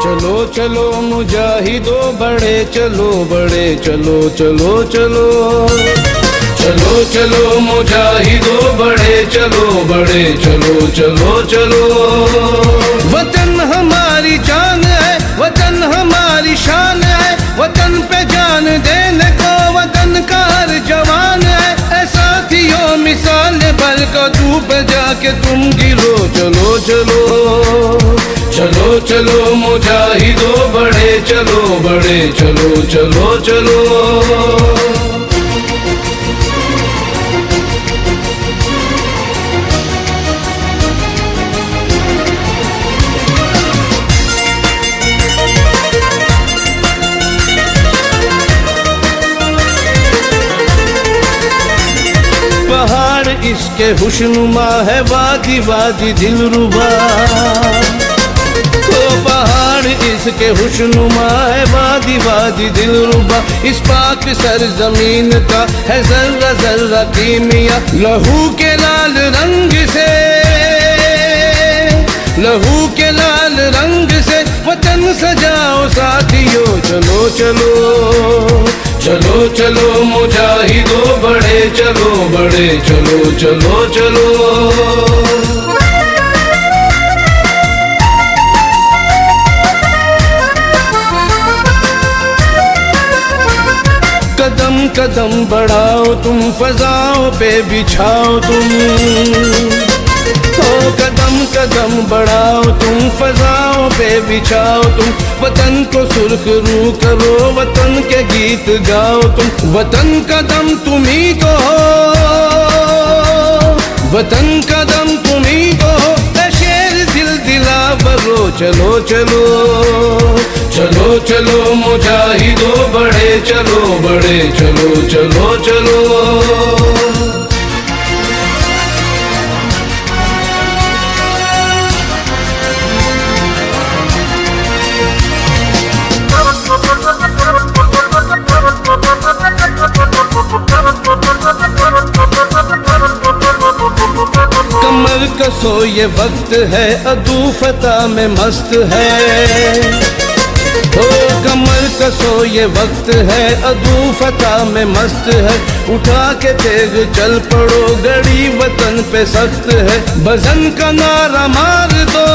चलो चलो मुजाहिदो बड़े चलो बड़े चलो चलो चलो चलो चलो मुजाहिदो बड़े चलो बड़े चलो चलो चलो। वतन हमारी जान है, वतन हमारी शान है, वतन पे जान देने को वतन का हर जवान है। ऐसा साथियों मिसाल भर का धूप जाके तुम गिरो। चलो चलो चलो चलो मुजाहिदो बड़े चलो बड़े चलो चलो चलो। पहाड़ इसके हुस्नुमा है, वादी वादी दिलरुबा। तो पहाड़ इसके हुस्नुमा है, वादी वादी दिलरुबा। इस पाक सरजमीन का है जर्रा जर्रा कीमिया। लहू के लाल रंग से, लहू के लाल रंग से वतन सजाओ साथियों। चलो चलो चलो चलो मुजाहिदो बड़े चलो बड़े चलो चलो चलो। कदम कदम बढ़ाओ तुम, फजाओं पे बिछाओ तुम। ओ कदम कदम बढ़ाओ तुम, फजाओं पे बिछाओ तुम। वतन को सुर्ख रू करो, वतन के गीत गाओ तुम। वतन का दम तुम्ही को हो, वतन का दम तुम्ही को हो। शेर दिल दिला बरो। चलो चलो चलो चलो मुजाहिदो बड़े चलो बड़े चलो चलो चलो। कमर कसो ये वक्त है, अदू फता में मस्त है। ओ कमर कसो ये वक्त है, अदू फता में मस्त है। उठा के तेज चल पड़ो, गड़ी वतन पे सख्त है। बज़न का नारा मार दो,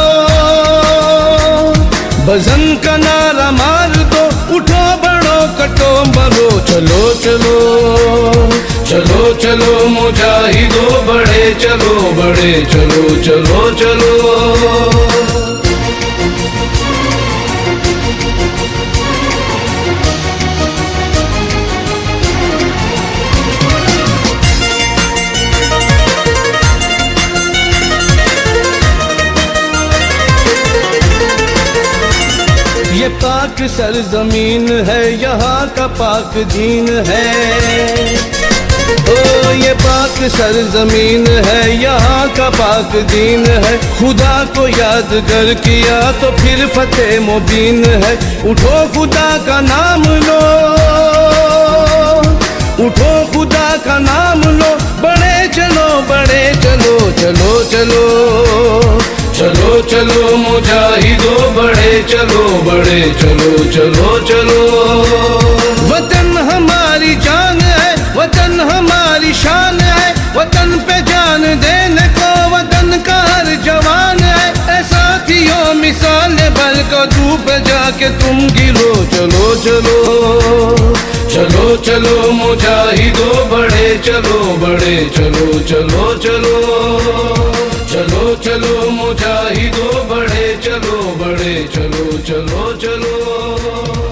बज़न का नारा मार दो। उठो बढ़ो कटो मरो। चलो चलो चलो चलो मुजाहिदो बड़े चलो बड़े चलो चलो चलो। ये पाक सरजमीन है, यहाँ का पाक दीन है। ओ ये पाक सरजमीन है, यहाँ का पाक दीन है। खुदा को याद कर किया तो फिर फतेह मुबीन है। उठो खुदा का नाम लो, उठो खुदा का नाम लो। बड़े चलो बड़े चलो चलो चलो चलो चलो मुजाहिदो बड़े चलो बड़े चलो चलो चलो। वतन हमारी जान है, वतन हमारी शान है, वतन पे जान देने को वतन का हर जवान है। ऐसा साथियों मिसाल भर का धूप जाके तुम गिरो। चलो चलो चलो चलो मुजाहिदो बड़े चलो बड़े चलो चलो चलो चलो चलो मुजाहिदो बड़े चलो बड़े चलो चलो चलो।